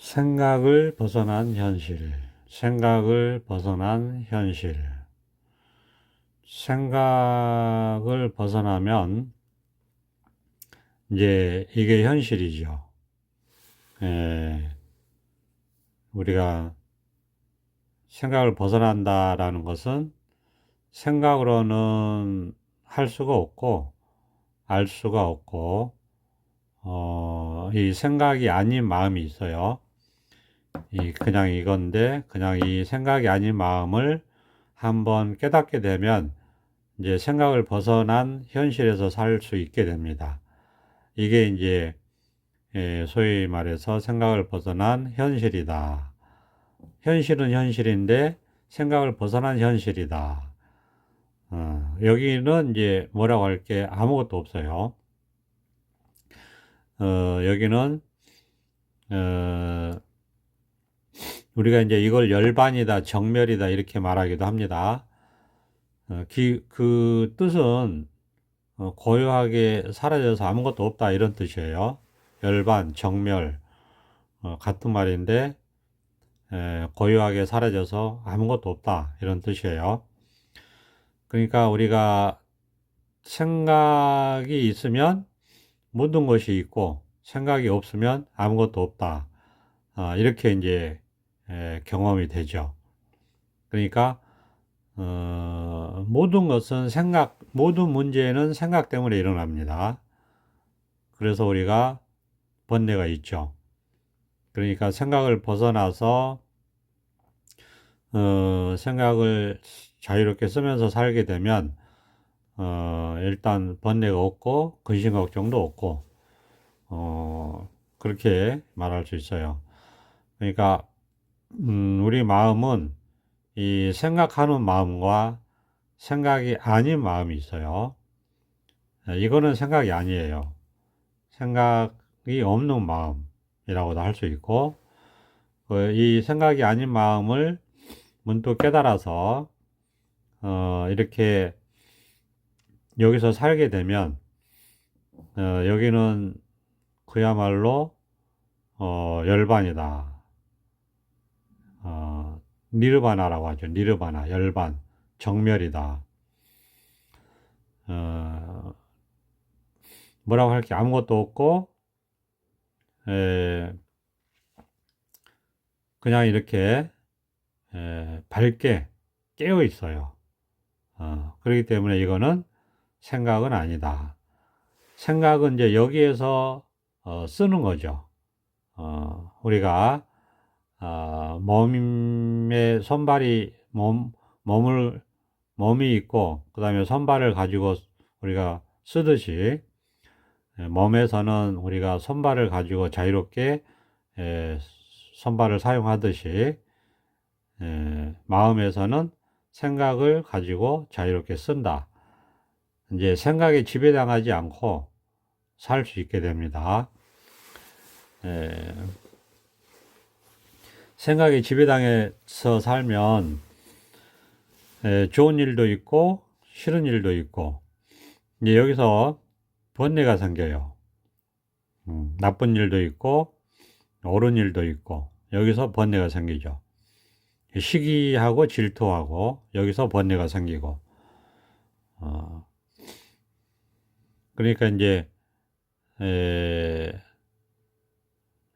생각을 벗어난 현실, 생각을 벗어난 현실. 생각을 벗어나면 이제 이게 현실이죠. 예, 우리가 생각을 벗어난다라는 것은 생각으로는 할 수가 없고, 알 수가 없고, 이 생각이 아닌 마음이 있어요. 그냥 이건데, 그냥 이 생각이 아닌 마음을 한번 깨닫게 되면 이제 생각을 벗어난 현실에서 살 수 있게 됩니다. 이게 이제 소위 말해서 생각을 벗어난 현실이다. 현실은 현실인데 생각을 벗어난 현실이다. 여기는 이제 뭐라고 할 게 아무것도 없어요. 여기는 어, 우리가 이제 이걸 열반이다, 정멸이다 이렇게 말하기도 합니다. 그 뜻은 고요하게 사라져서 아무것도 없다 이런 뜻이에요. 열반, 정멸 같은 말인데 고요하게 사라져서 아무것도 없다 이런 뜻이에요. 그러니까 우리가 생각이 있으면 모든 것이 있고 생각이 없으면 아무것도 없다. 이렇게 이제 경험이 되죠. 그러니까 모든 것은 모든 문제는 생각 때문에 일어납니다. 그래서 우리가 번뇌가 있죠. 그러니까 생각을 벗어나서 생각을 자유롭게 쓰면서 살게 되면 일단 번뇌가 없고 근심 걱정도 없고 그렇게 말할 수 있어요. 그러니까 우리 마음은 이 생각하는 마음과 생각이 아닌 마음이 있어요. 이거는 생각이 아니에요. 생각이 없는 마음이라고도 할 수 있고, 이 생각이 아닌 마음을 문득 깨달아서, 이렇게 여기서 살게 되면, 여기는 그야말로, 열반이다. 니르바나라고 하죠. 니르바나, 열반, 정멸이다. 어, 뭐라고 할 게 아무것도 없고, 에, 그냥 이렇게 밝게 깨어 있어요. 그렇기 때문에 이거는 생각은 아니다. 생각은 이제 여기에서 쓰는 거죠. 우리가 몸에 몸이 있고 그 다음에 손발을 가지고 우리가 쓰듯이 몸에서는 우리가 손발을 가지고 자유롭게 손발을 사용하듯이 마음에서는 생각을 가지고 자유롭게 쓴다. 이제 생각에 지배당하지 않고 살 수 있게 됩니다. 생각에 지배당해서 살면 좋은 일도 있고 싫은 일도 있고 이제 여기서 번뇌가 생겨요. 나쁜 일도 있고 옳은 일도 있고 여기서 번뇌가 생기죠. 시기하고 질투하고 여기서 번뇌가 생기고 그러니까 이제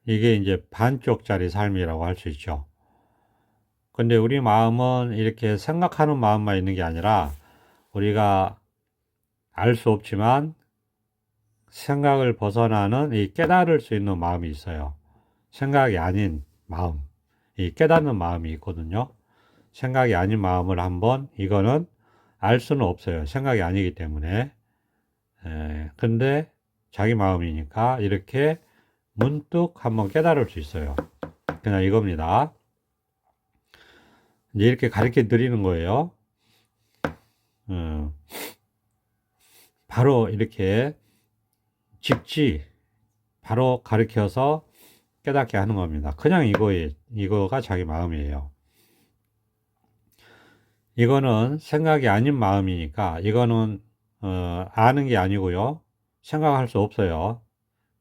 이게 이제 반쪽짜리 삶이라고 할 수 있죠. 근데 우리 마음은 이렇게 생각하는 마음만 있는 게 아니라 우리가 알 수 없지만 생각을 벗어나는 이 깨달을 수 있는 마음이 있어요. 생각이 아닌 마음, 이 깨닫는 마음이 있거든요. 생각이 아닌 마음을 한번 이거는 알 수는 없어요. 생각이 아니기 때문에. 근데 자기 마음이니까 이렇게 문득 한번 깨달을 수 있어요. 그냥 이겁니다. 이제 이렇게 가르쳐 드리는 거예요. 바로 이렇게 바로 가르쳐서 깨닫게 하는 겁니다. 그냥 이거가 자기 마음이에요. 이거는 생각이 아닌 마음이니까 이거는 아는 게 아니고요. 생각할 수 없어요.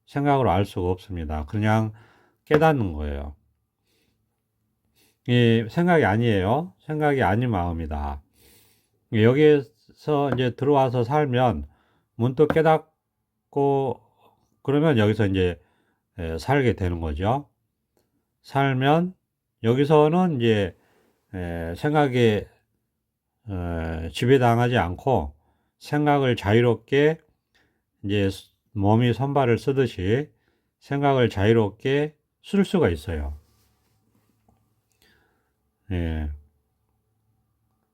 생각으로 알 수가 없습니다. 그냥 깨닫는 거예요. 이 생각이 아니에요. 생각이 아닌 마음이다. 여기에서 이제 들어와서 살면 문득 깨닫고 그러면 여기서 이제 살게 되는 거죠. 살면 여기서는 이제 생각에 지배당하지 않고 생각을 자유롭게 이제 몸이 손발을 쓰듯이 생각을 자유롭게 쓸 수가 있어요. 예,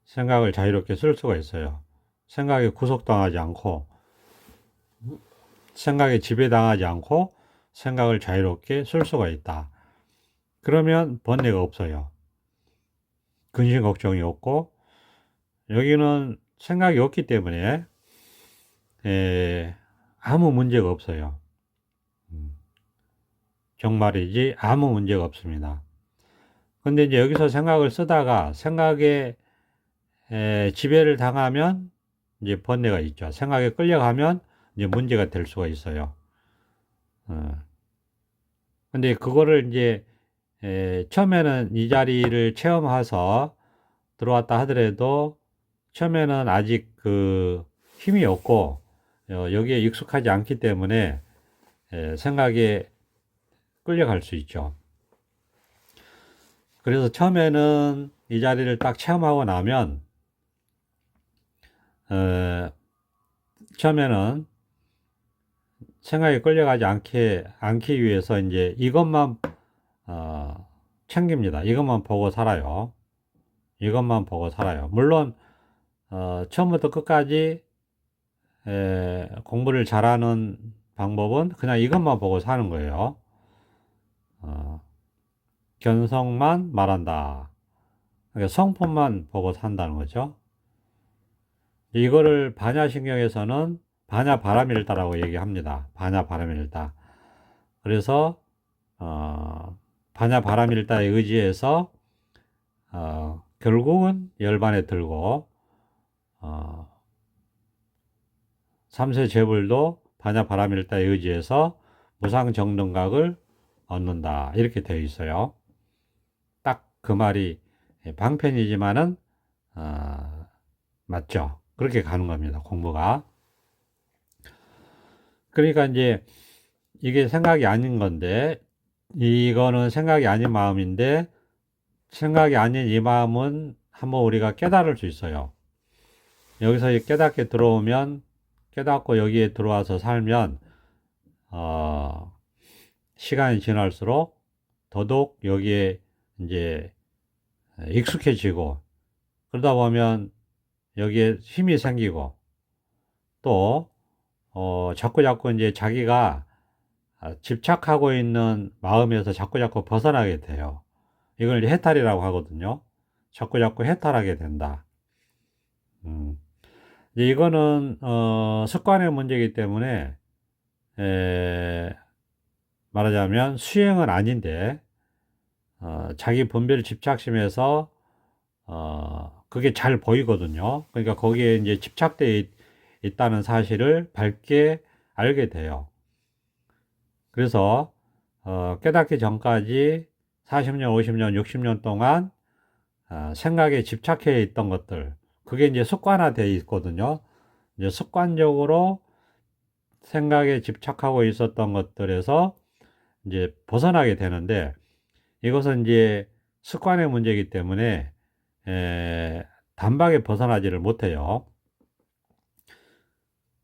생각을 자유롭게 쓸 수가 있어요. 생각에 구속당하지 않고 생각에 지배당하지 않고 생각을 자유롭게 쓸 수가 있다. 그러면 번뇌가 없어요. 근심 걱정이 없고 여기는 생각이 없기 때문에 아무 문제가 없어요. 정말이지 아무 문제가 없습니다. 근데 이제 여기서 생각을 쓰다가 생각에 지배를 당하면 이제 번뇌가 있죠. 생각에 끌려가면 이제 문제가 될 수가 있어요. 근데 그거를 이제 처음에는 이 자리를 체험해서 들어왔다 하더라도 처음에는 아직 그 힘이 없고 여기에 익숙하지 않기 때문에 생각에 끌려갈 수 있죠. 그래서 처음에는 이 자리를 딱 체험하고 나면 처음에는 생각에 끌려가지 않기 위해서 이제 이것만 챙깁니다. 이것만 보고 살아요. 이것만 보고 살아요. 물론 처음부터 끝까지 공부를 잘하는 방법은 그냥 이것만 보고 사는 거예요. 견성만 말한다. 그러니까 성품만 보고 산다는 거죠. 이거를 반야신경에서는 반야바라밀다라고 얘기합니다. 반야바라밀다. 그래서 반야바라밀다에 의지해서 결국은 열반에 들고 삼세 재불도 반야바라밀다에 의지해서 무상정등각을 얻는다. 이렇게 되어 있어요. 딱 그 말이 방편이지만은 맞죠. 그렇게 가는 겁니다. 공부가. 그러니까 이제 이게 생각이 아닌 건데 이거는 생각이 아닌 마음인데 생각이 아닌 이 마음은 한번 우리가 깨달을 수 있어요. 여기서 깨닫게 들어오면 깨닫고 여기에 들어와서 살면 시간이 지날수록 더더욱 여기에 이제 익숙해지고 그러다 보면 여기에 힘이 생기고 또 자꾸 이제 자기가 집착하고 있는 마음에서 자꾸 벗어나게 돼요. 이걸 해탈이라고 하거든요. 자꾸 해탈하게 된다. 이제 이거는 습관의 문제이기 때문에 말하자면 수행은 아닌데 자기 분별 집착심에서 그게 잘 보이거든요. 그러니까 거기에 이제 집착되어 있다는 사실을 밝게 알게 돼요. 그래서 깨닫기 전까지 40년, 50년, 60년 동안 생각에 집착해 있던 것들, 그게 이제 습관화되어 있거든요. 이제 습관적으로 생각에 집착하고 있었던 것들에서 이제 벗어나게 되는데 이것은 이제 습관의 문제이기 때문에 단박에 벗어나지를 못해요.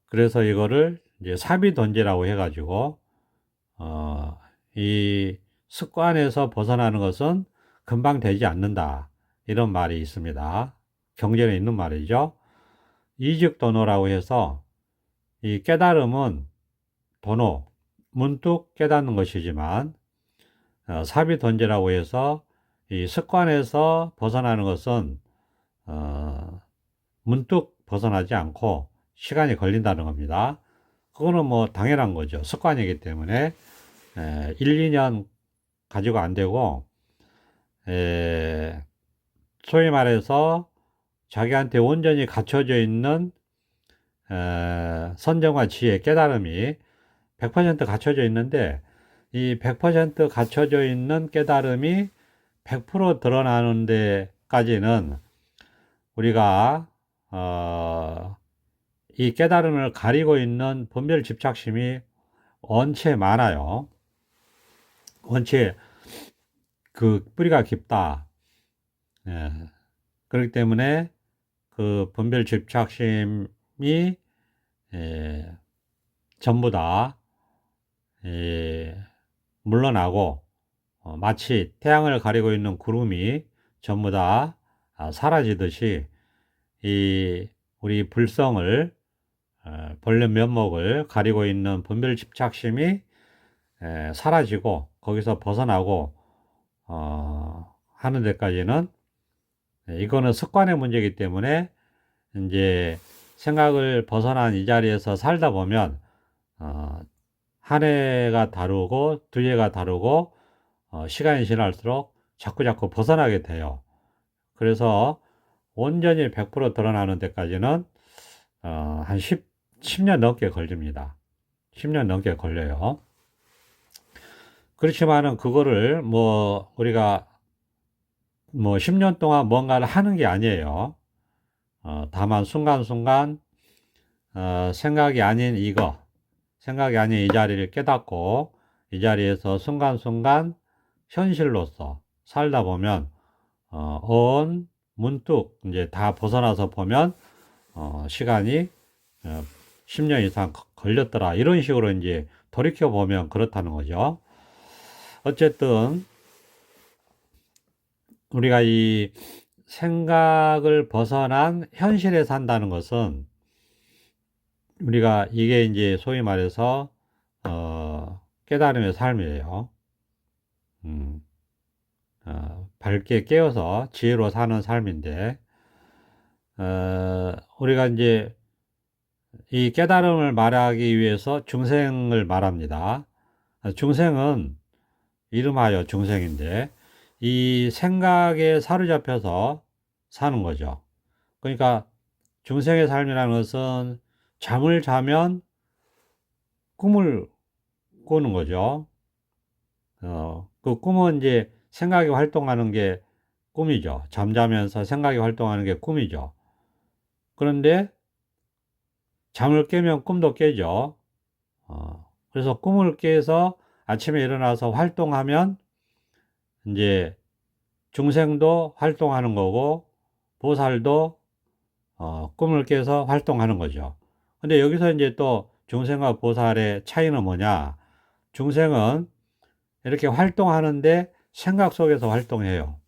그래서 이거를 이제 사비던제라고 해가지고 이 습관에서 벗어나는 것은 금방 되지 않는다. 이런 말이 있습니다. 경전에 있는 말이죠. 이직도노라고 해서 이 깨달음은 도노, 문득 깨닫는 것이지만 사비던제라고 해서 이 습관에서 벗어나는 것은 문득 벗어나지 않고 시간이 걸린다는 겁니다. 그거는 뭐 당연한 거죠. 습관이기 때문에 1, 2년 가지고 안 되고 소위 말해서 자기한테 온전히 갖춰져 있는 선정과 지혜, 깨달음이 100% 갖춰져 있는데 이 100% 갖춰져 있는 깨달음이 100% 드러나는 데까지는 우리가 이 깨달음을 가리고 있는 분별 집착심이 원체 많아요. 원체 그 뿌리가 깊다. 예. 그렇기 때문에 그 분별 집착심이 전부 다 물러나고 마치 태양을 가리고 있는 구름이 전부 다 사라지듯이 이 우리 불성을 본래 면목을 가리고 있는 분별 집착심이 사라지고 거기서 벗어나고 하는 데까지는 이거는 습관의 문제이기 때문에 이제 생각을 벗어난 이 자리에서 살다 보면 한 해가 다르고 두 해가 다르고 시간이 지날수록 자꾸 벗어나게 돼요. 그래서 온전히 100% 드러나는 데까지는 한 10년 넘게 걸립니다. 10년 넘게 걸려요. 그렇지만은 그거를 뭐 우리가 뭐 10년 동안 뭔가를 하는 게 아니에요. 다만 순간순간 생각이 아닌 생각이 아닌 이 자리를 깨닫고 이 자리에서 순간순간 현실로서 살다 보면 문득 이제 다 벗어나서 보면 시간이 10년 이상 걸렸더라, 이런 식으로 이제 돌이켜 보면 그렇다는 거죠. 어쨌든 우리가 이 생각을 벗어난 현실에 산다는 것은 우리가 이게 이제 소위 말해서 깨달음의 삶이에요. 밝게 깨어서 지혜로 사는 삶인데 우리가 이제 이 깨달음을 말하기 위해서 중생을 말합니다. 중생은 이름하여 중생인데 이 생각에 사로잡혀서 사는 거죠. 그러니까 중생의 삶이라는 것은 잠을 자면 꿈을 꾸는 거죠. 그 꿈은 이제 생각이 활동하는 게 꿈이죠. 잠자면서 생각이 활동하는 게 꿈이죠. 그런데 잠을 깨면 꿈도 깨죠. 그래서 꿈을 깨서 아침에 일어나서 활동하면 이제 중생도 활동하는 거고 보살도 꿈을 깨서 활동하는 거죠. 근데 여기서 이제 또 중생과 보살의 차이는 뭐냐? 중생은 이렇게 활동하는데 생각 속에서 활동해요.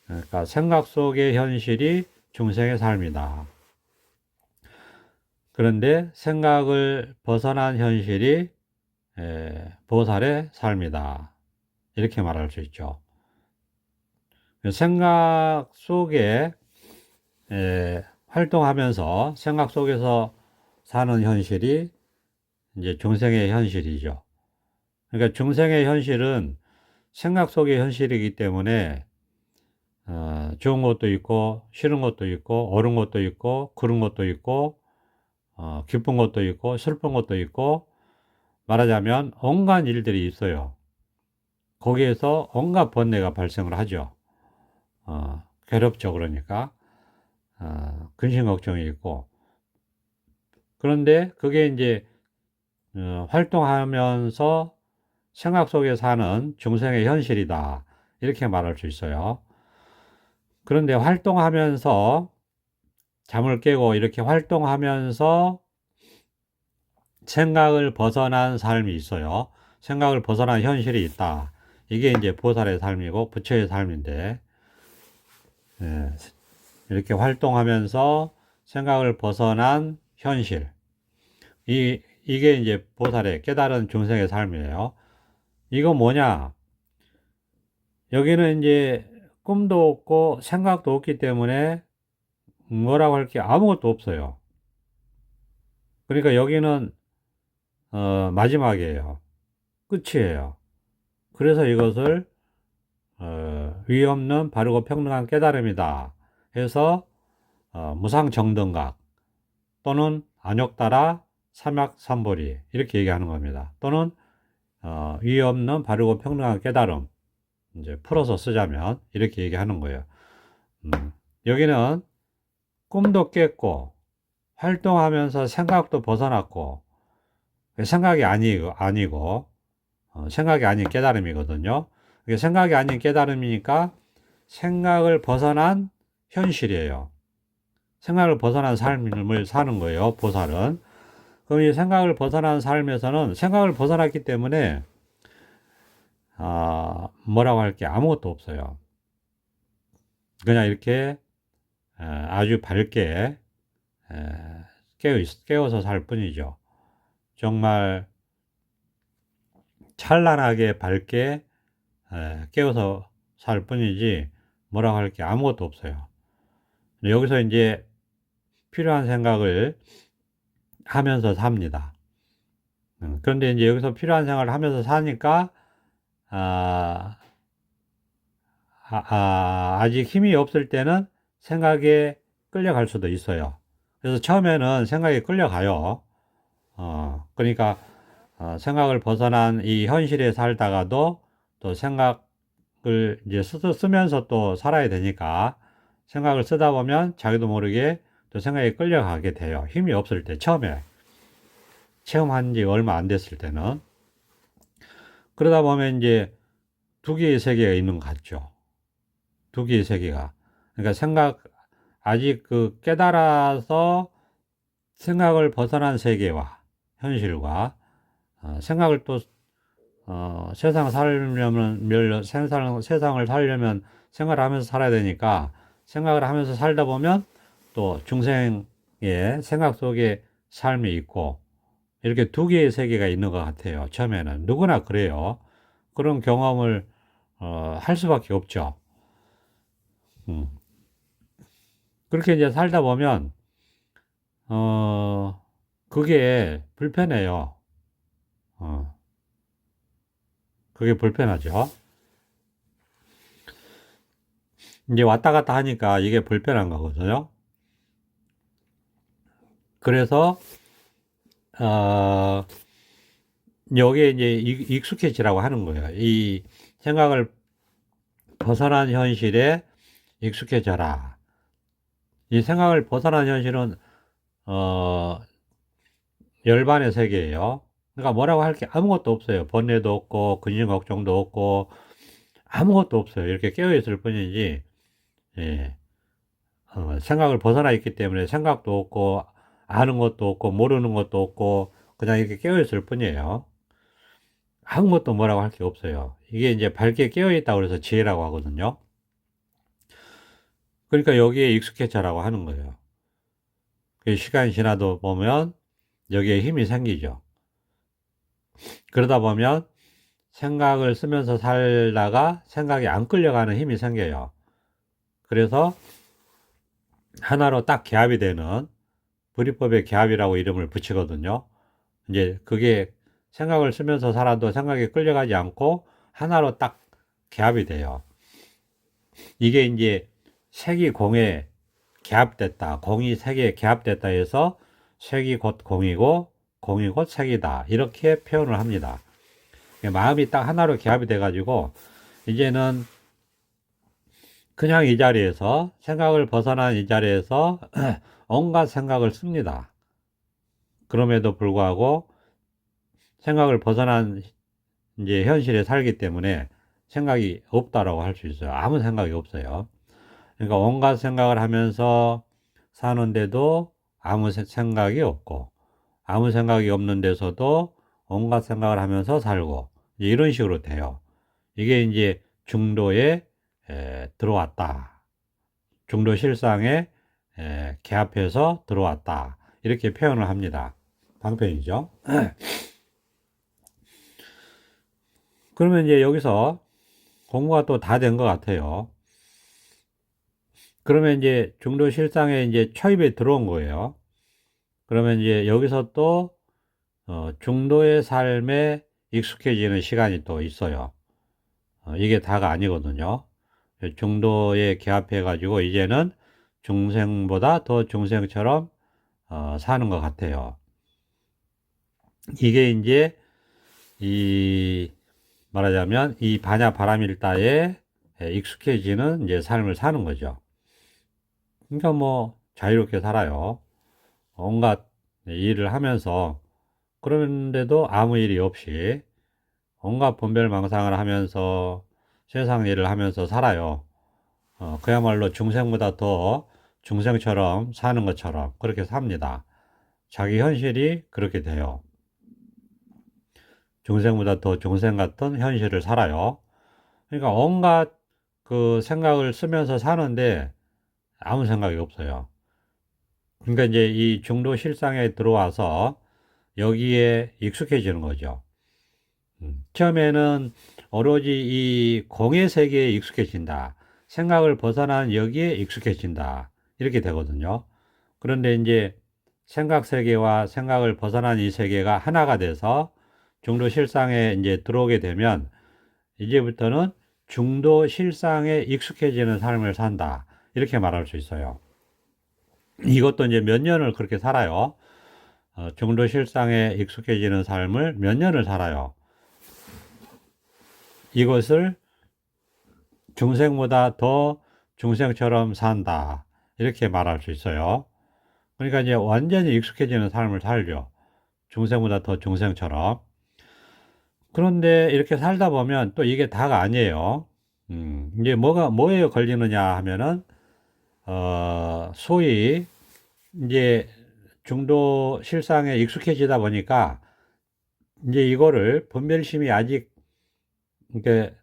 그러니까 생각 속의 현실이 중생의 삶이다. 그런데 생각을 벗어난 현실이 보살의 삶이다. 이렇게 말할 수 있죠. 생각 속에 활동하면서 생각 속에서 사는 현실이 이제 중생의 현실이죠. 그러니까 중생의 현실은 생각 속의 현실이기 때문에 좋은 것도 있고 싫은 것도 있고 옳은 것도 있고 그른 것도 있고 기쁜 것도 있고 슬픈 것도 있고 말하자면 온갖 일들이 있어요. 거기에서 온갖 번뇌가 발생을 하죠. 괴롭죠. 그러니까 근심 걱정이 있고, 그런데 그게 이제 활동하면서 생각 속에 사는 중생의 현실이다, 이렇게 말할 수 있어요. 그런데 활동하면서 잠을 깨고 이렇게 활동하면서 생각을 벗어난 삶이 있어요. 생각을 벗어난 현실이 있다. 이게 이제 보살의 삶이고 부처의 삶인데, 이렇게 활동하면서 생각을 벗어난 현실. 이게 이제 보살의 깨달은 중생의 삶이에요. 이거 뭐냐? 여기는 이제 꿈도 없고 생각도 없기 때문에 뭐라고 할 게 아무것도 없어요. 그러니까 여기는 마지막이에요. 끝이에요. 그래서 이것을 위 없는 바르고 평등한 깨달음이다 해서 무상정등각 또는 안욕따라 삼약삼보리 이렇게 얘기하는 겁니다. 또는 위 없는 바르고 평등한 깨달음, 이제 풀어서 쓰자면 이렇게 얘기하는 거예요. 여기는 꿈도 깼고 활동하면서 생각도 벗어났고 생각이 아니고 생각이 아닌 깨달음이거든요. 생각이 아닌 깨달음이니까 생각을 벗어난 현실이에요. 생각을 벗어난 삶을 사는 거예요, 보살은. 그럼 이 생각을 벗어난 삶에서는 생각을 벗어났기 때문에 뭐라고 할 게 아무것도 없어요. 그냥 이렇게 아주 밝게 깨어서 살 뿐이죠. 정말 찬란하게 밝게 깨어서 살 뿐이지 뭐라고 할 게 아무것도 없어요. 여기서 이제 필요한 생각을 하면서 삽니다. 그런데 이제 여기서 필요한 생각을 하면서 사니까 아직 힘이 없을 때는 생각에 끌려갈 수도 있어요. 그래서 처음에는 생각에 끌려가요. 그러니까 생각을 벗어난 이 현실에 살다가도 또 생각을 이제 쓰면서 또 살아야 되니까 생각을 쓰다 보면 자기도 모르게 또 생각에 끌려가게 돼요. 힘이 없을 때, 처음에. 체험한 지 얼마 안 됐을 때는. 그러다 보면 이제 두 개의 세계가 있는 것 같죠. 두 개의 세계가. 그러니까 아직 깨달아서 생각을 벗어난 세계와 현실과 생각을 또 세상을 살려면 세상을 살려면 생각을 하면서 살아야 되니까 생각을 하면서 살다 보면 또 중생의 생각 속에 삶이 있고 이렇게 두 개의 세계가 있는 것 같아요. 처음에는 누구나 그래요. 그런 경험을 할 수밖에 없죠. 그렇게 이제 살다 보면 그게 불편해요. 그게 불편하죠. 이제 왔다 갔다 하니까 이게 불편한 거거든요. 그래서 여기에 이제 익숙해지라고 하는 거예요. 이 생각을 벗어난 현실에 익숙해져라. 이 생각을 벗어난 현실은 열반의 세계예요. 그러니까 뭐라고 할 게 아무것도 없어요. 번뇌도 없고 근심 걱정도 없고 아무것도 없어요. 이렇게 깨어 있을 뿐이지. 예. 생각을 벗어나 있기 때문에 생각도 없고 아는 것도 없고 모르는 것도 없고 그냥 이렇게 깨어 있을 뿐이에요. 아무것도 뭐라고 할 게 없어요. 이게 이제 밝게 깨어 있다고 그래서 지혜라고 하거든요. 그러니까 여기에 익숙해져라고 하는 거예요. 시간이 지나도 보면 여기에 힘이 생기죠. 그러다 보면 생각을 쓰면서 살다가 생각이 안 끌려가는 힘이 생겨요. 그래서 하나로 딱 개합이 되는 불이법의 개합이라고 이름을 붙이거든요. 이제 그게 생각을 쓰면서 살아도 생각에 끌려가지 않고 하나로 딱 개합이 돼요. 이게 이제 색이 공에 개합됐다. 공이 색에 개합됐다 해서 색이 곧 공이고 공이 곧 색이다. 이렇게 표현을 합니다. 마음이 딱 하나로 개합이 돼가지고 이제는 그냥 이 자리에서 생각을 벗어난 이 자리에서 온갖 생각을 씁니다. 그럼에도 불구하고 생각을 벗어난 이제 현실에 살기 때문에 생각이 없다라고 할 수 있어요. 아무 생각이 없어요. 그러니까 온갖 생각을 하면서 사는데도 아무 생각이 없고 아무 생각이 없는 데서도 온갖 생각을 하면서 살고 이런 식으로 돼요. 이게 이제 중도에 들어왔다. 중도 실상에 개합해서 들어왔다. 이렇게 표현을 합니다. 방편이죠. 그러면 이제 여기서 공부가 또 다 된 것 같아요. 그러면 이제 중도 실상에 이제 초입에 들어온 거예요. 그러면 이제 여기서 또 중도의 삶에 익숙해지는 시간이 또 있어요. 이게 다가 아니거든요. 중도에 개합해 가지고 이제는 중생보다 더 중생처럼 사는 것 같아요. 이게 이제 이 말하자면 이 반야 바라밀다에 익숙해지는 이제 삶을 사는 거죠. 그러니까 뭐 자유롭게 살아요. 온갖 일을 하면서, 그런데도 아무 일이 없이 온갖 분별망상을 하면서 세상 일을 하면서 살아요. 그야말로 중생보다 더 중생처럼 사는 것처럼 그렇게 삽니다. 자기 현실이 그렇게 돼요. 중생보다 더 중생 같은 현실을 살아요. 그러니까 온갖 그 생각을 쓰면서 사는데 아무 생각이 없어요. 그러니까 이제 이 중도 실상에 들어와서 여기에 익숙해지는 거죠. 처음에는 오로지 이 공의 세계에 익숙해진다. 생각을 벗어난 여기에 익숙해진다. 이렇게 되거든요. 그런데 이제 생각 세계와 생각을 벗어난 이 세계가 하나가 돼서 중도 실상에 이제 들어오게 되면 이제부터는 중도 실상에 익숙해지는 삶을 산다. 이렇게 말할 수 있어요. 이것도 이제 몇 년을 그렇게 살아요. 중도 실상에 익숙해지는 삶을 몇 년을 살아요. 이것을 중생보다 더 중생처럼 산다. 이렇게 말할 수 있어요. 그러니까 이제 완전히 익숙해지는 삶을 살죠. 중생보다 더 중생처럼. 그런데 이렇게 살다 보면 또 이게 다가 아니에요. 이제 뭐에 걸리느냐 하면은, 소위, 이제 중도 실상에 익숙해지다 보니까, 이제 이거를 분별심이 아직, 이렇게,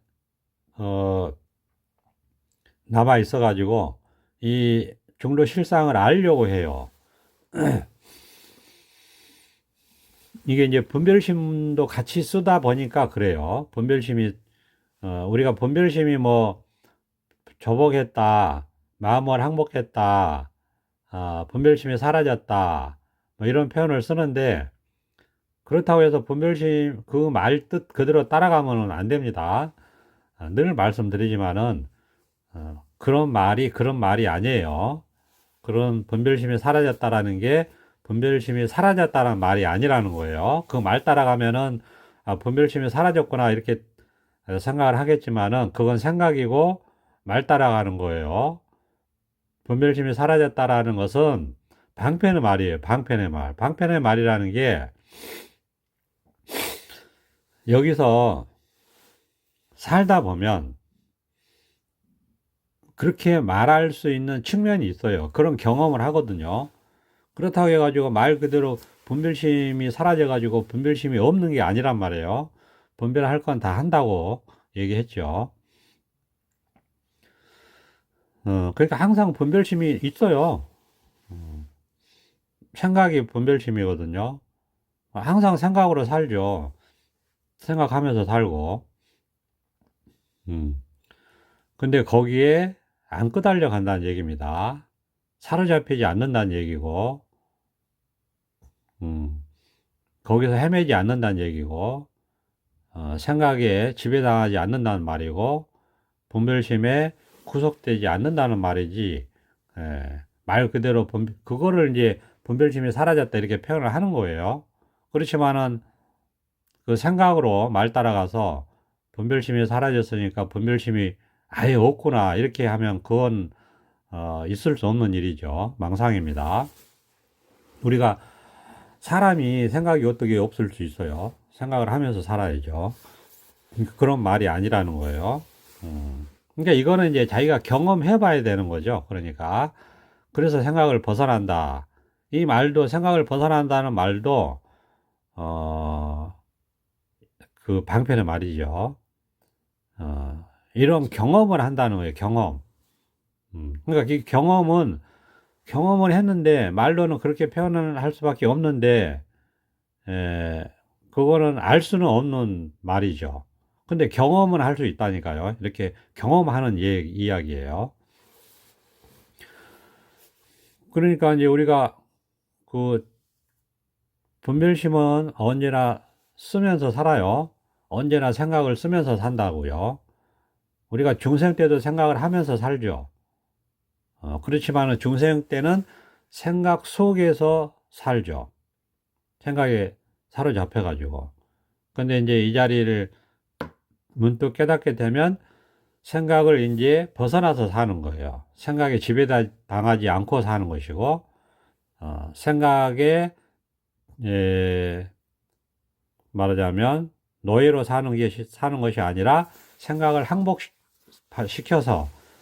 어, 남아 있어가지고, 이 중도 실상을 알려고 해요. 이게 이제 분별심도 같이 쓰다 보니까 그래요. 분별심이, 우리가 분별심이 뭐, 조복했다, 마음을 항복했다, 분별심이 사라졌다, 뭐 이런 표현을 쓰는데, 그렇다고 해서 분별심 그 말 뜻 그대로 따라가면 안 됩니다. 늘 말씀드리지만은, 그런 말이 아니에요. 그런 분별심이 사라졌다라는 게 분별심이 사라졌다는 말이 아니라는 거예요. 그 말 따라가면은, 분별심이 사라졌구나, 이렇게 생각을 하겠지만은, 그건 생각이고, 말 따라가는 거예요. 분별심이 사라졌다라는 것은 방편의 말이에요. 방편의 말. 방편의 말이라는 게 여기서 살다 보면 그렇게 말할 수 있는 측면이 있어요. 그런 경험을 하거든요. 그렇다고 해가지고 말 그대로 분별심이 사라져가지고 분별심이 없는 게 아니란 말이에요. 분별할 건 다 한다고 얘기했죠. 그러니까 항상 분별심이 있어요. 생각이 분별심이거든요. 항상 생각으로 살죠. 생각하면서 살고. 음. 근데 거기에 안 끄달려 간다는 얘기입니다. 사로잡히지 않는다는 얘기고, 음. 거기서 헤매지 않는다는 얘기고, 생각에 지배당하지 않는다는 말이고, 분별심에 구속되지 않는다는 말이지, 말 그대로 그거를 이제 분별심이 사라졌다 이렇게 표현을 하는 거예요. 그렇지만은 그 생각으로 말 따라가서 분별심이 사라졌으니까 분별심이 아예 없구나 이렇게 하면 그건 있을 수 없는 일이죠. 망상입니다. 우리가 사람이 생각이 어떻게 없을 수 있어요? 생각을 하면서 살아야죠. 그런 말이 아니라는 거예요. 그러니까 이거는 이제 자기가 경험해 봐야 되는 거죠. 그러니까. 그래서 생각을 벗어난다. 이 말도, 생각을 벗어난다는 말도, 그 방편의 말이죠. 이런 경험을 한다는 거예요. 경험. 그러니까 이 경험을 했는데, 말로는 그렇게 표현을 할 수밖에 없는데, 에, 그거는 알 수는 없는 말이죠. 근데 경험은 할 수 있다니까요. 이렇게 경험하는 이야기예요. 그러니까 이제 우리가 그 분별심은 언제나 쓰면서 살아요. 언제나 생각을 쓰면서 산다고요. 우리가 중생 때도 생각을 하면서 살죠. 그렇지만 중생 때는 생각 속에서 살죠. 생각에 사로잡혀가지고. 근데 이제 이 자리를 문득 깨닫게 되면 생각을 이제 벗어나서 사는 거예요. 생각에 지배당하지 않고 사는 것이고, 생각에, 말하자면, 노예로 사는 것이 아니라 생각을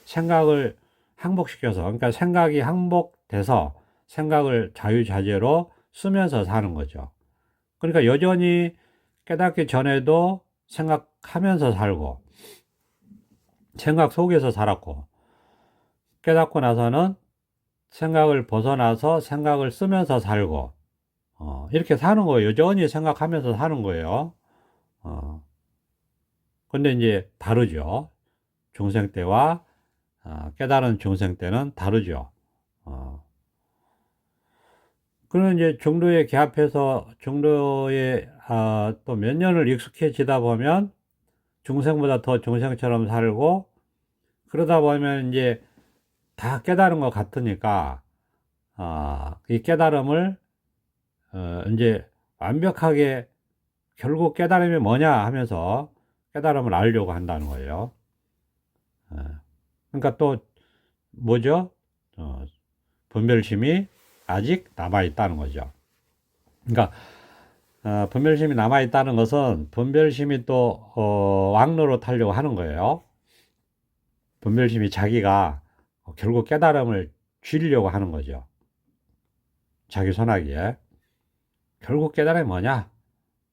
생각을 항복시켜서, 그러니까 생각이 항복돼서 생각을 자유자재로 쓰면서 사는 거죠. 그러니까 여전히 깨닫기 전에도 생각하면서 살고, 생각 속에서 살았고, 깨닫고 나서는 생각을 벗어나서 생각을 쓰면서 살고, 이렇게 사는 거예요. 여전히 생각하면서 사는 거예요. 근데 이제 다르죠. 중생 때와 깨달은 중생 때는 다르죠. 그러면 이제 정도에 개합해서 정도에 또 몇 년을 익숙해지다 보면 중생보다 더 중생처럼 살고, 그러다 보면 이제 다 깨달은 것 같으니까 이 깨달음을 이제 완벽하게 결국 깨달음이 뭐냐 하면서 깨달음을 알려고 한다는 거예요. 그러니까 또 뭐죠? 분별심이 아직 남아있다는 거죠. 그러니까 분별심이 남아있다는 것은 분별심이 또 왕노로 타려고 하는 거예요. 분별심이 자기가 결국 깨달음을 쥐려고 하는 거죠. 자기 손아귀에. 결국 깨달음이 뭐냐?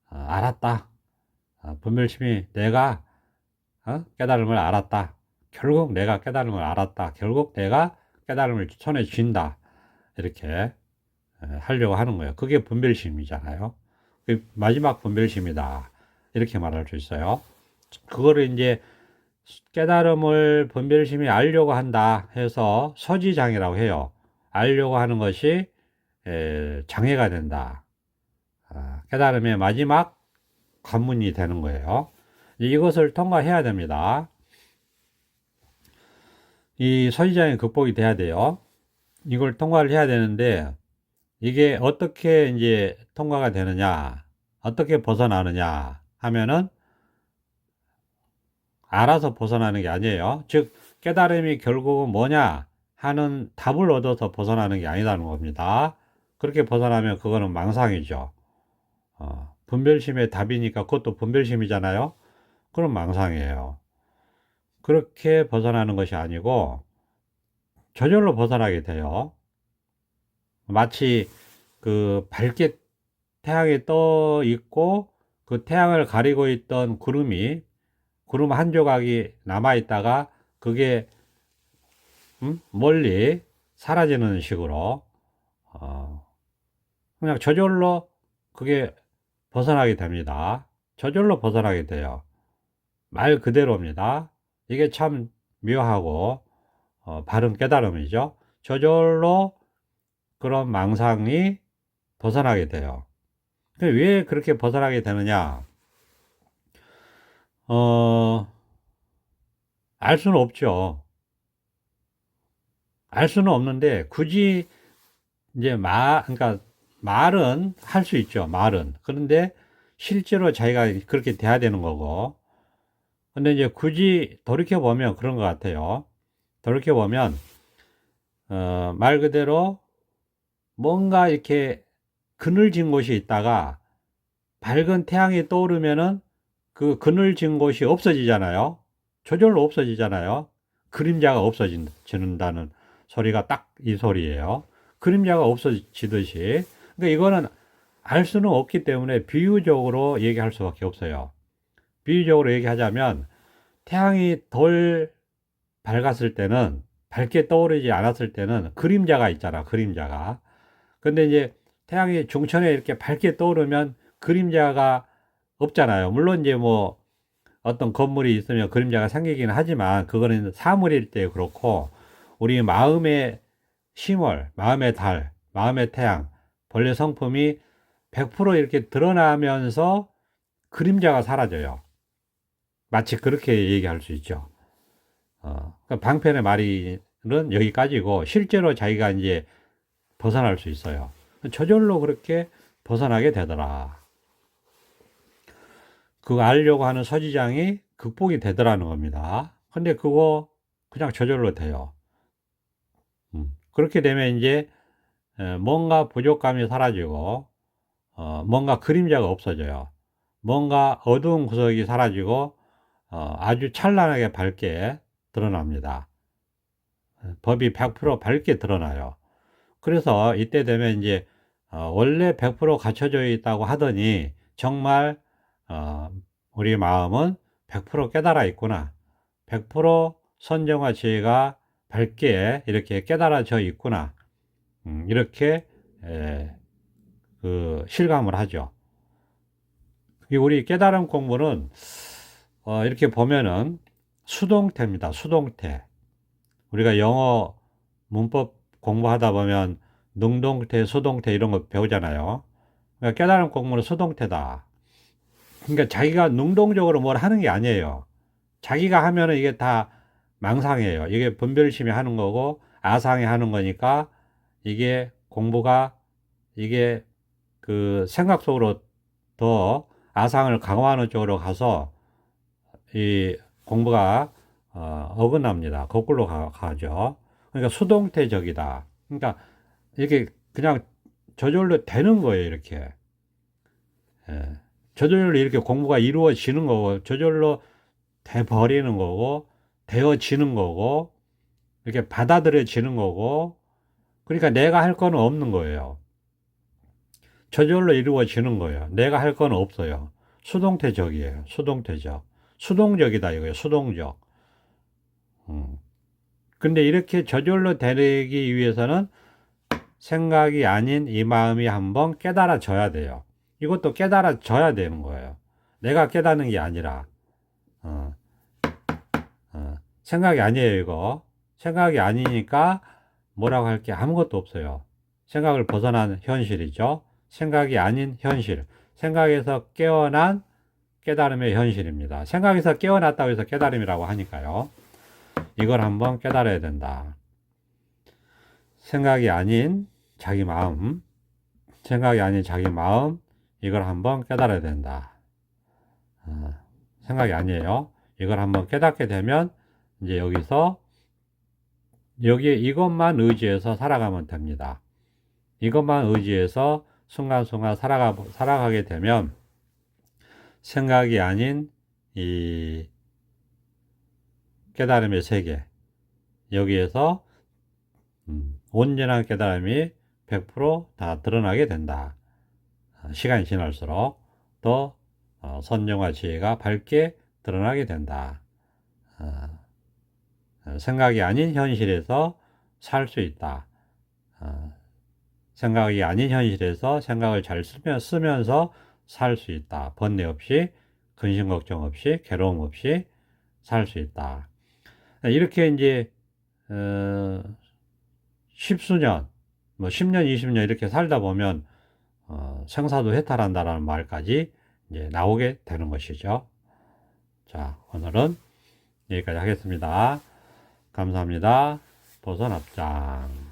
알았다. 분별심이 내가 깨달음을 알았다. 결국 내가 깨달음을 알았다. 결국 내가 깨달음을 손에 쥔다. 이렇게 하려고 하는 거예요. 그게 분별심이잖아요. 마지막 분별심이다. 이렇게 말할 수 있어요. 그거를 이제 깨달음을 분별심이 알려고 한다 해서 서지장애라고 해요. 알려고 하는 것이 장애가 된다. 깨달음의 마지막 관문이 되는 거예요. 이것을 통과해야 됩니다. 이 서지장애 극복이 돼야 돼요. 이걸 통과를 해야 되는데, 이게 어떻게 이제 통과가 되느냐, 어떻게 벗어나느냐 하면은 알아서 벗어나는 게 아니에요. 즉 깨달음이 결국은 뭐냐 하는 답을 얻어서 벗어나는 게 아니라는 겁니다. 그렇게 벗어나면 그거는 망상이죠. 분별심의 답이니까 그것도 분별심이잖아요. 그럼 망상이에요. 그렇게 벗어나는 것이 아니고 저절로 벗어나게 돼요. 마치 그 밝게 태양이 떠 있고 그 태양을 가리고 있던 구름 한 조각이 남아 있다가 그게 멀리 사라지는 식으로 그냥 저절로 그게 벗어나게 됩니다. 저절로 벗어나게 돼요. 말 그대로입니다. 이게 참 묘하고 바른 깨달음이죠. 저절로 그런 망상이 벗어나게 돼요. 왜 그렇게 벗어나게 되느냐? 알 수는 없죠. 알 수는 없는데 굳이 이제 그러니까 말은 할 수 있죠. 말은. 그런데 실제로 자기가 그렇게 돼야 되는 거고. 근데 이제 굳이 돌이켜 보면 그런 것 같아요. 돌이켜 보면 말 그대로 뭔가 이렇게 그늘진 곳이 있다가 밝은 태양이 떠오르면은 그 그늘진 곳이 없어지잖아요. 저절로 없어지잖아요. 그림자가 없어진다는 소리가 딱 이 소리예요. 그림자가 없어지듯이. 그러니까 이거는 알 수는 없기 때문에 비유적으로 얘기할 수밖에 없어요. 비유적으로 얘기하자면 태양이 덜 밝았을 때는, 밝게 떠오르지 않았을 때는 그림자가 있잖아, 그림자가. 근데 이제 태양이 중천에 이렇게 밝게 떠오르면 그림자가 없잖아요. 물론 이제 뭐 어떤 건물이 있으면 그림자가 생기기는 하지만 그거는 사물일 때 그렇고, 우리 마음의 심월, 마음의 달, 마음의 태양, 본래 성품이 100% 이렇게 드러나면서 그림자가 사라져요. 마치 그렇게 얘기할 수 있죠. 그러니까 방편의 말은 여기까지고, 실제로 자기가 이제 벗어날 수 있어요. 저절로 그렇게 벗어나게 되더라. 그거 알려고 하는 서지장이 극복이 되더라는 겁니다. 근데 그거 그냥 저절로 돼요. 그렇게 되면 이제 뭔가 부족감이 사라지고 뭔가 그림자가 없어져요. 뭔가 어두운 구석이 사라지고 아주 찬란하게 밝게 드러납니다. 법이 100% 밝게 드러나요. 그래서 이때 되면 이제 원래 100% 갖춰져 있다고 하더니 정말 우리 마음은 100% 깨달아 있구나. 100% 선정과 지혜가 밝게 이렇게 깨달아져 있구나. 이렇게 그 실감을 하죠. 우리 깨달음 공부는 이렇게 보면은 수동태입니다. 수동태. 우리가 영어 문법 공부하다 보면 능동태, 수동태 이런 거 배우잖아요. 그러니까 깨달음 공부는 수동태다. 그러니까 자기가 능동적으로 뭘 하는 게 아니에요. 자기가 하면은 이게 다 망상이에요. 이게 분별심이 하는 거고 아상이 하는 거니까 이게 공부가 이게 그 생각 속으로 더 아상을 강화하는 쪽으로 가서 이 공부가 어긋납니다. 거꾸로 가죠. 그러니까 수동태적이다. 그러니까 이게 그냥 저절로 되는 거예요, 이렇게. 예. 저절로 이렇게 공부가 이루어지는 거고, 저절로 돼 버리는 거고, 되어지는 거고, 이렇게 받아들여지는 거고, 그러니까 내가 할 거는 없는 거예요. 저절로 이루어지는 거예요. 내가 할 건 없어요. 수동태적이에요. 수동태적. 수동적이다 이거예요. 수동적. 근데 이렇게 저절로 되기 위해서는 생각이 아닌 이 마음이 한번 깨달아져야 돼요. 이것도 깨달아져야 되는 거예요. 내가 깨닫는 게 아니라 어, 생각이 아니에요 이거. 생각이 아니니까 뭐라고 할 게 아무것도 없어요. 생각을 벗어난 현실이죠. 생각이 아닌 현실. 생각에서 깨어난 깨달음의 현실입니다. 생각에서 깨어났다고 해서 깨달음이라고 하니까요. 이걸 한번 깨달아야 된다. 생각이 아닌 자기 마음, 생각이 아닌 자기 마음, 이걸 한번 깨달아야 된다. 생각이 아니에요. 이걸 한번 깨닫게 되면 이제 여기서 여기에 이것만 의지해서 살아가면 됩니다. 이것만 의지해서 순간순간 살아가게 되면 생각이 아닌 이 깨달음의 세계, 여기에서 온전한 깨달음이 100%다 드러나게 된다. 시간이 지날수록 더 선정과 지혜가 밝게 드러나게 된다. 생각이 아닌 현실에서 살 수 있다. 생각이 아닌 현실에서 생각을 잘 쓰면서 살 수 있다. 번뇌 없이, 근심 걱정 없이, 괴로움 없이 살 수 있다. 이렇게 이제 십수년, 뭐 10년, 20년 이렇게 살다 보면 생사도 해탈한다라는 말까지 이제 나오게 되는 것이죠. 자, 오늘은 여기까지 하겠습니다. 감사합니다. 도선합장.